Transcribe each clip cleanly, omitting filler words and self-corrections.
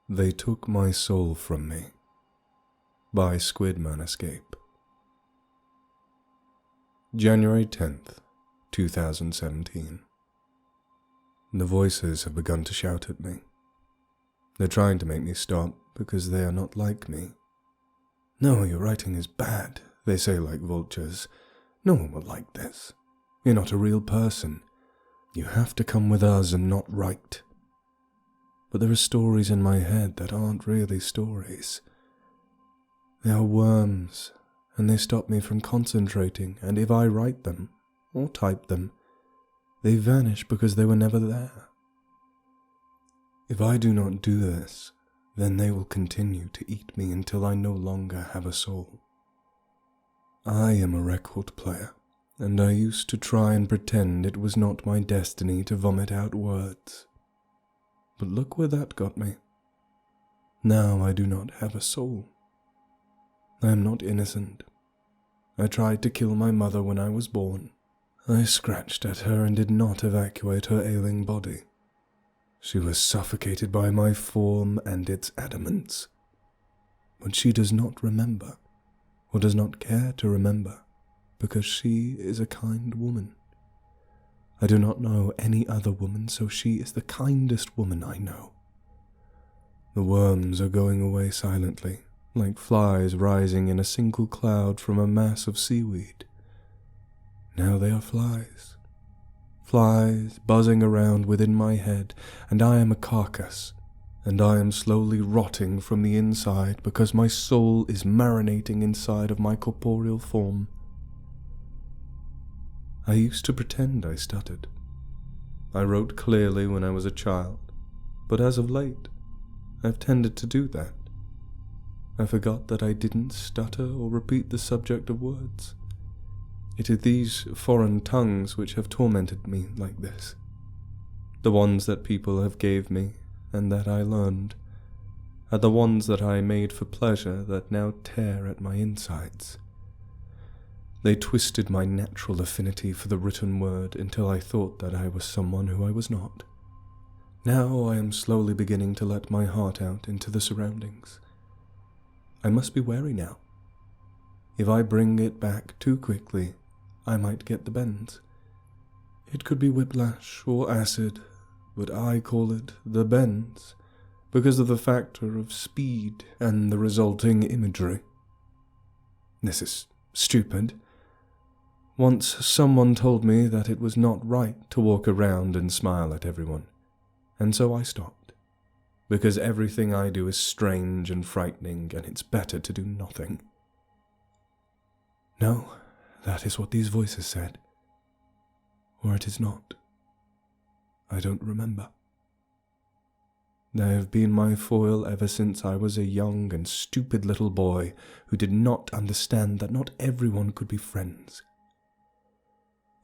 They Took My Soul From Me by Squidman Escape. January 10th, 2017. The voices have begun to shout at me. They're trying to make me stop because they are not like me. "No, your writing is bad," they say like vultures. "No one will like this. You're not a real person. You have to come with us and not write." But there are stories in my head that aren't really stories. They are worms, and they stop me from concentrating, and if I write them, or type them, they vanish because they were never there. If I do not do this, then they will continue to eat me until I no longer have a soul. I am a record player, and I used to try and pretend it was not my destiny to vomit out words. But look where that got me. Now I do not have a soul. I am not innocent. I tried to kill my mother when I was born. I scratched at her and did not evacuate her ailing body. She was suffocated by my form and its adamants. But she does not remember, or does not care to remember, because she is a kind woman. I do not know any other woman, so she is the kindest woman I know. The worms are going away silently, like flies rising in a single cloud from a mass of seaweed. Now they are flies. Flies buzzing around within my head, and I am a carcass, and I am slowly rotting from the inside because my soul is marinating inside of my corporeal form. I used to pretend I stuttered. I wrote clearly when I was a child, but as of late, I've tended to do that. I forgot that I didn't stutter or repeat the subject of words. It is these foreign tongues which have tormented me like this. The ones that people have gave me and that I learned are the ones that I made for pleasure that now tear at my insides. They twisted my natural affinity for the written word until I thought that I was someone who I was not. Now I am slowly beginning to let my heart out into the surroundings. I must be wary now. If I bring it back too quickly, I might get the bends. It could be whiplash or acid, but I call it the bends because of the factor of speed and the resulting imagery. This is stupid. Once someone told me that it was not right to walk around and smile at everyone, and so I stopped, because everything I do is strange and frightening, and it's better to do nothing. No, that is what these voices said. Or it is not. I don't remember. They have been my foil ever since I was a young and stupid little boy who did not understand that not everyone could be friends.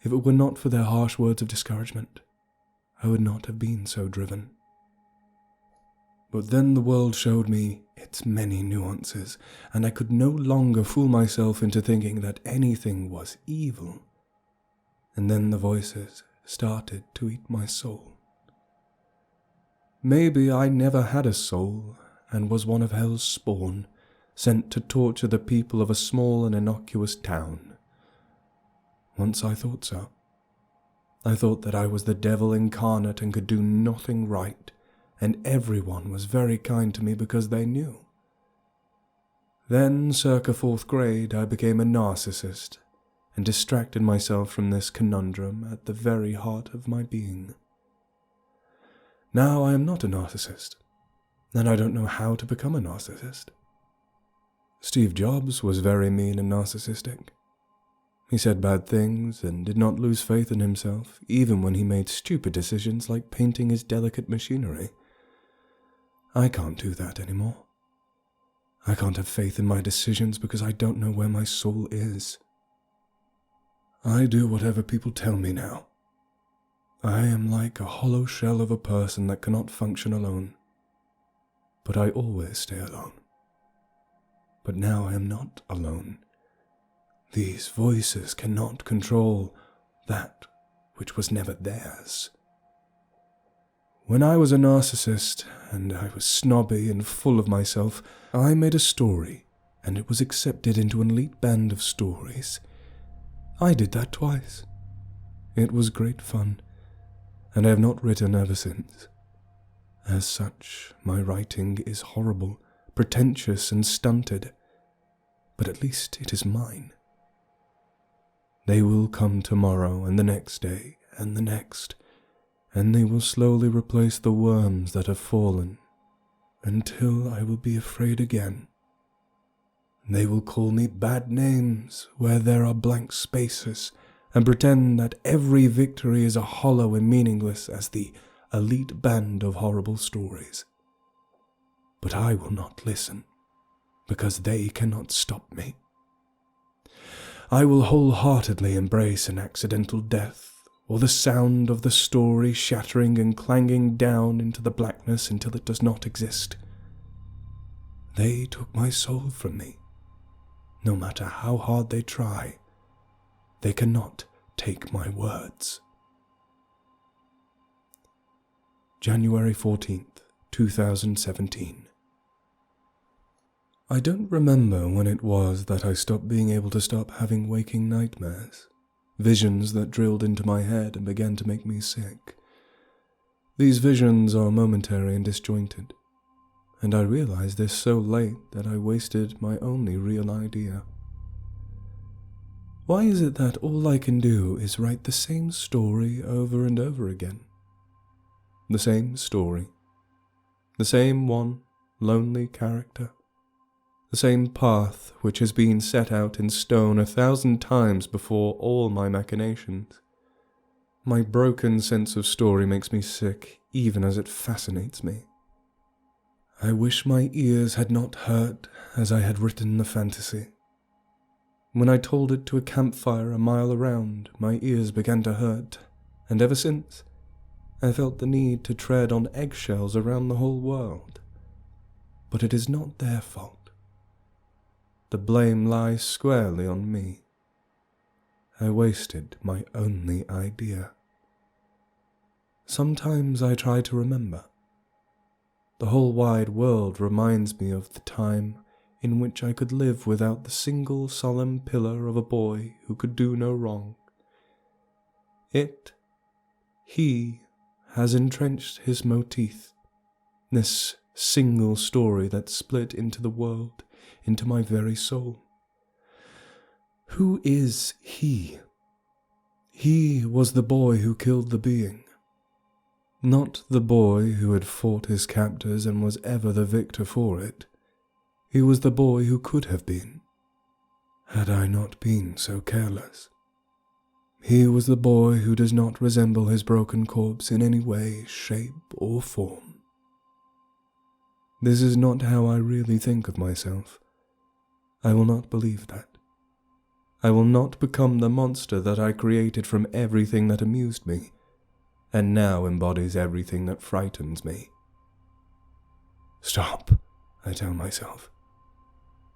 If it were not for their harsh words of discouragement, I would not have been so driven. But then the world showed me its many nuances, and I could no longer fool myself into thinking that anything was evil. And then the voices started to eat my soul. Maybe I never had a soul, and was one of hell's spawn, sent to torture the people of a small and innocuous town. Once I thought so. I thought that I was the devil incarnate and could do nothing right, and everyone was very kind to me because they knew. Then, circa 4th grade, I became a narcissist and distracted myself from this conundrum at the very heart of my being. Now I am not a narcissist, and I don't know how to become a narcissist. Steve Jobs was very mean and narcissistic. He said bad things and did not lose faith in himself, even when he made stupid decisions like painting his delicate machinery. I can't do that anymore. I can't have faith in my decisions because I don't know where my soul is. I do whatever people tell me now. I am like a hollow shell of a person that cannot function alone. But I always stay alone. But now I am not alone. These voices cannot control that which was never theirs. When I was a narcissist, and I was snobby and full of myself, I made a story, and it was accepted into an elite band of stories. I did that twice. It was great fun, and I have not written ever since. As such, my writing is horrible, pretentious, and stunted, but at least it is mine. They will come tomorrow, and the next day, and the next, and they will slowly replace the worms that have fallen, until I will be afraid again. They will call me bad names where there are blank spaces, and pretend that every victory is as hollow and meaningless as the elite band of horrible stories. But I will not listen, because they cannot stop me. I will wholeheartedly embrace an accidental death, or the sound of the story shattering and clanging down into the blackness until it does not exist. They took my soul from me. No matter how hard they try, they cannot take my words. January 14th, 2017. I don't remember when it was that I stopped being able to stop having waking nightmares. Visions that drilled into my head and began to make me sick. These visions are momentary and disjointed, and I realized this so late that I wasted my only real idea. Why is it that all I can do is write the same story over and over again? The same story. The same one lonely character. The same path which has been set out in stone 1,000 times before all my machinations. My broken sense of story makes me sick, even as it fascinates me. I wish my ears had not hurt as I had written the fantasy. When I told it to a campfire a mile around, my ears began to hurt, and ever since, I felt the need to tread on eggshells around the whole world. But it is not their fault. The blame lies squarely on me. I wasted my only idea. Sometimes I try to remember. The whole wide world reminds me of the time in which I could live without the single solemn pillar of a boy who could do no wrong. He has entrenched his motif, this single story that split into the world, into my very soul. Who is he? He was the boy who killed the being. Not the boy who had fought his captors and was ever the victor for it. He was the boy who could have been, had I not been so careless. He was the boy who does not resemble his broken corpse in any way, shape, or form. This is not how I really think of myself. I will not believe that. I will not become the monster that I created from everything that amused me, and now embodies everything that frightens me. Stop, I tell myself.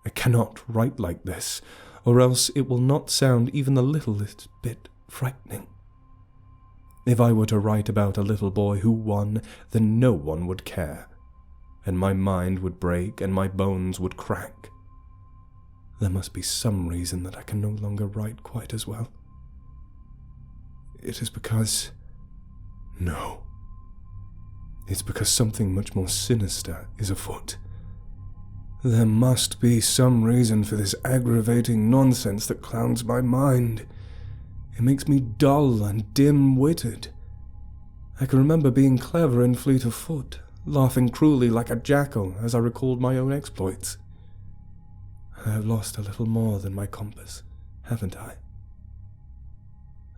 I cannot write like this, or else it will not sound even the littlest bit frightening. If I were to write about a little boy who won, then no one would care, and my mind would break and my bones would crack. There must be some reason that I can no longer write quite as well. It is because... No. It's because something much more sinister is afoot. There must be some reason for this aggravating nonsense that clouds my mind. It makes me dull and dim-witted. I can remember being clever and fleet of foot, laughing cruelly like a jackal as I recalled my own exploits. I have lost a little more than my compass, haven't I?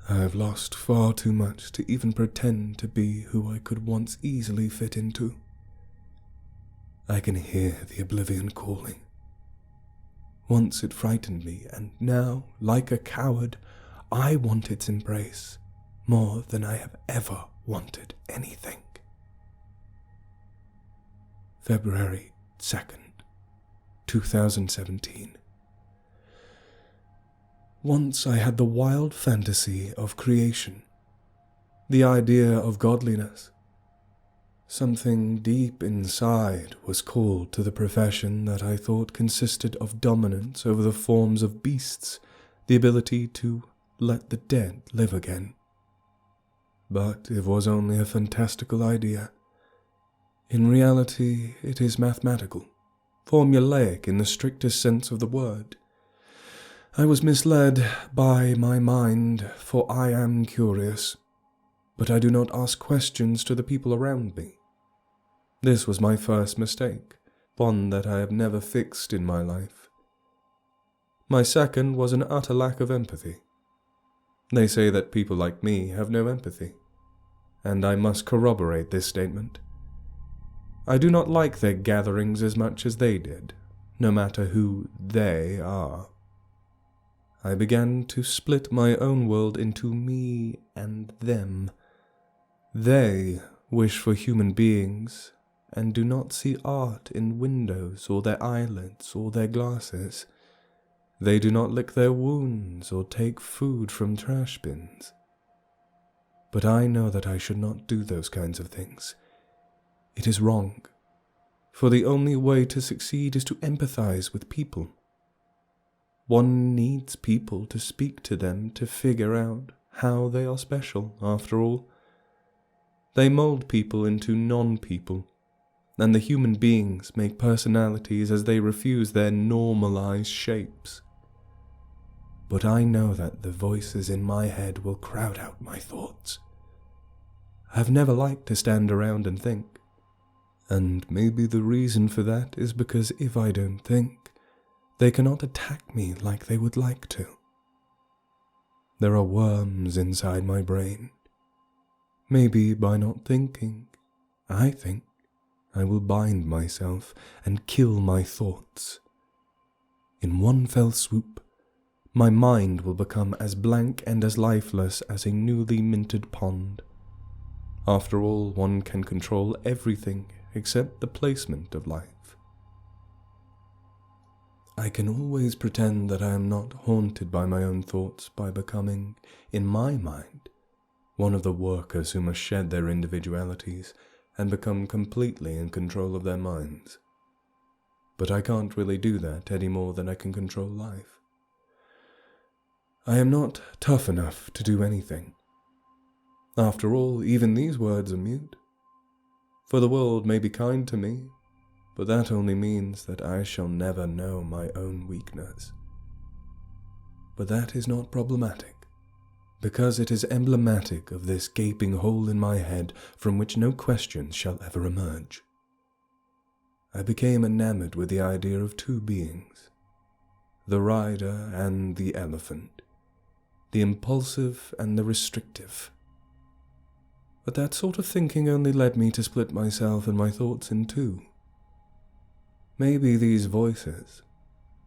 I have lost far too much to even pretend to be who I could once easily fit into. I can hear the oblivion calling. Once it frightened me, and now, like a coward, I want its embrace more than I have ever wanted anything. February 2nd. 2017. Once I had the wild fantasy of creation, the idea of godliness. Something deep inside was called to the profession that I thought consisted of dominance over the forms of beasts, the ability to let the dead live again. But it was only a fantastical idea. In reality, it is mathematical, formulaic in the strictest sense of the word. I was misled by my mind, for I am curious, but I do not ask questions to the people around me. This was my first mistake, one that I have never fixed in my life. My second was an utter lack of empathy. They say that people like me have no empathy, and I must corroborate this statement. I do not like their gatherings as much as they did, no matter who they are. I began to split my own world into me and them. They wish for human beings, and do not see art in windows or their eyelids or their glasses. They do not lick their wounds or take food from trash bins. But I know that I should not do those kinds of things. It is wrong, for the only way to succeed is to empathize with people. One needs people to speak to them to figure out how they are special, after all. They mold people into non-people, and the human beings make personalities as they refuse their normalized shapes. But I know that the voices in my head will crowd out my thoughts. I've never liked to stand around and think, and maybe the reason for that is because if I don't think, they cannot attack me like they would like to. There are worms inside my brain. Maybe by not thinking, I think I will bind myself and kill my thoughts. In one fell swoop, my mind will become as blank and as lifeless as a newly minted pond. After all, one can control everything except the placement of life. I can always pretend that I am not haunted by my own thoughts by becoming, in my mind, one of the workers who must shed their individualities and become completely in control of their minds. But I can't really do that any more than I can control life. I am not tough enough to do anything. After all, even these words are mute. For the world may be kind to me, but that only means that I shall never know my own weakness. But that is not problematic, because it is emblematic of this gaping hole in my head from which no questions shall ever emerge. I became enamored with the idea of two beings, the rider and the elephant, the impulsive and the restrictive. But that sort of thinking only led me to split myself and my thoughts in two. Maybe these voices,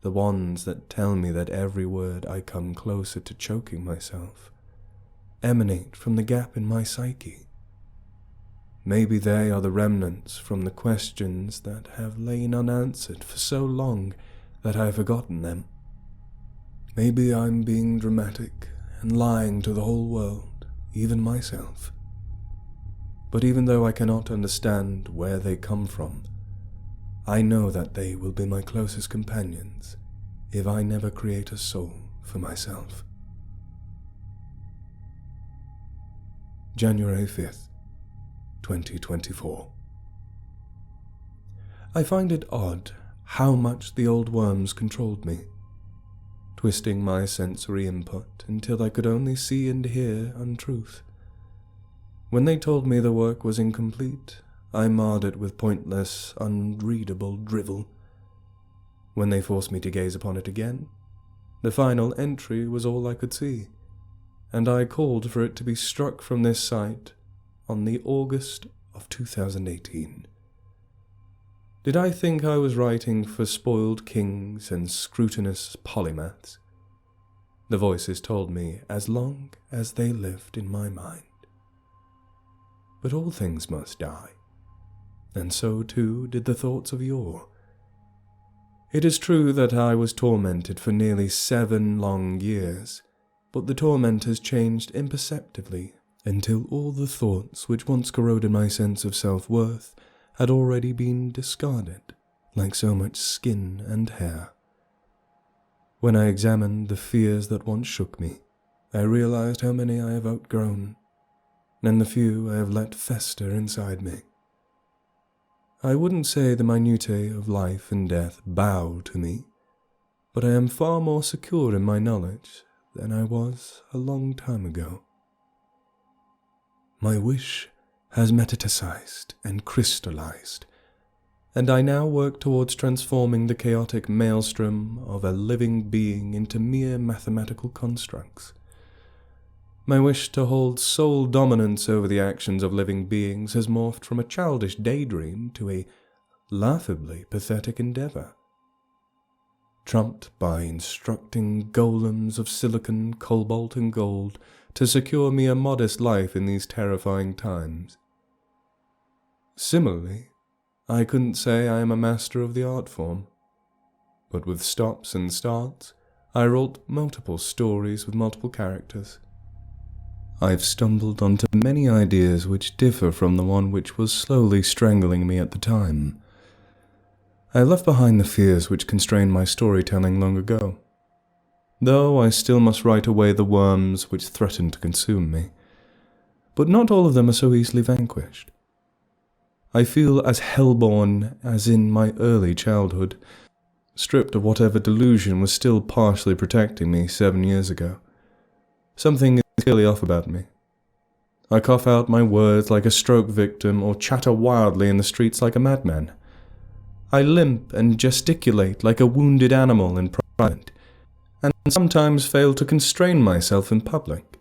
the ones that tell me that every word I come closer to choking myself, emanate from the gap in my psyche. Maybe they are the remnants from the questions that have lain unanswered for so long that I have forgotten them. Maybe I'm being dramatic and lying to the whole world, even myself. But even though I cannot understand where they come from, I know that they will be my closest companions if I never create a soul for myself. January 5th, 2024. I find it odd how much the old worms controlled me, twisting my sensory input until I could only see and hear untruth. When they told me the work was incomplete, I marred it with pointless, unreadable drivel. When they forced me to gaze upon it again, the final entry was all I could see, and I called for it to be struck from this site on the August of 2018. Did I think I was writing for spoiled kings and scrutinous polymaths? The voices told me as long as they lived in my mind. But all things must die, and so too did the thoughts of yore. It is true that I was tormented for nearly 7 long years, but the torment has changed imperceptibly until all the thoughts which once corroded my sense of self-worth had already been discarded, like so much skin and hair. When I examined the fears that once shook me, I realized how many I have outgrown, and the few I have let fester inside me. I wouldn't say the minutiae of life and death bow to me, but I am far more secure in my knowledge than I was a long time ago. My wish has metastasized and crystallized, and I now work towards transforming the chaotic maelstrom of a living being into mere mathematical constructs. My wish to hold sole dominance over the actions of living beings has morphed from a childish daydream to a laughably pathetic endeavor, trumped by instructing golems of silicon, cobalt, and gold to secure me a modest life in these terrifying times. Similarly, I couldn't say I am a master of the art form, but with stops and starts, I wrote multiple stories with multiple characters. I've stumbled onto many ideas which differ from the one which was slowly strangling me at the time. I left behind the fears which constrained my storytelling long ago, though I still must write away the worms which threaten to consume me. But not all of them are so easily vanquished. I feel as hellborn as in my early childhood, stripped of whatever delusion was still partially protecting me 7 years ago. Something is clearly off about me. I cough out my words like a stroke victim or chatter wildly in the streets like a madman. I limp and gesticulate like a wounded animal in private, and sometimes fail to constrain myself in public.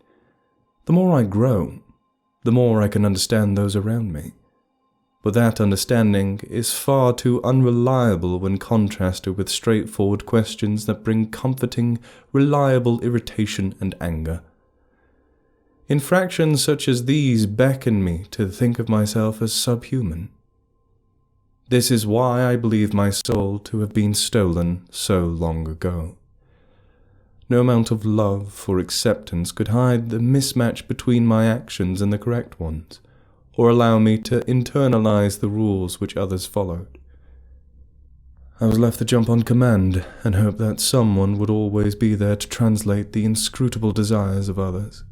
The more I grow, the more I can understand those around me. But that understanding is far too unreliable when contrasted with straightforward questions that bring comforting, reliable irritation and anger. Infractions such as these beckon me to think of myself as subhuman. This is why I believe my soul to have been stolen so long ago. No amount of love or acceptance could hide the mismatch between my actions and the correct ones, or allow me to internalize the rules which others followed. I was left to jump on command and hope that someone would always be there to translate the inscrutable desires of others.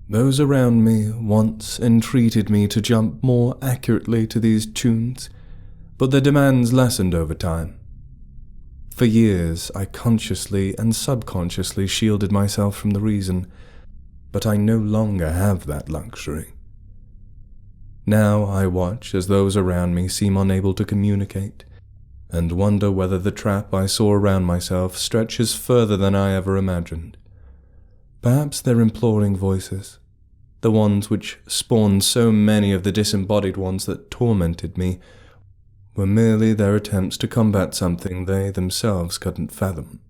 Those around me once entreated me to jump more accurately to these tunes, but their demands lessened over time. For years I consciously and subconsciously shielded myself from the reason, but I no longer have that luxury. Now I watch as those around me seem unable to communicate, and wonder whether the trap I saw around myself stretches further than I ever imagined. Perhaps they're imploring voices, the ones which spawned so many of the disembodied ones that tormented me, were merely their attempts to combat something they themselves couldn't fathom.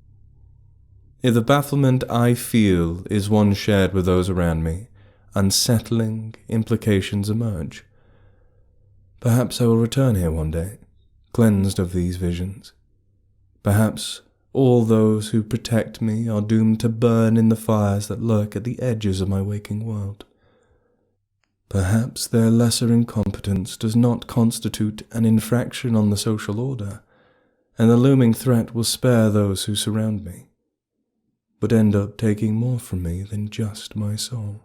If the bafflement I feel is one shared with those around me, unsettling implications emerge. Perhaps I will return here one day, cleansed of these visions. Perhaps all those who protect me are doomed to burn in the fires that lurk at the edges of my waking world. Perhaps their lesser incompetence does not constitute an infraction on the social order, and the looming threat will spare those who surround me, but end up taking more from me than just my soul.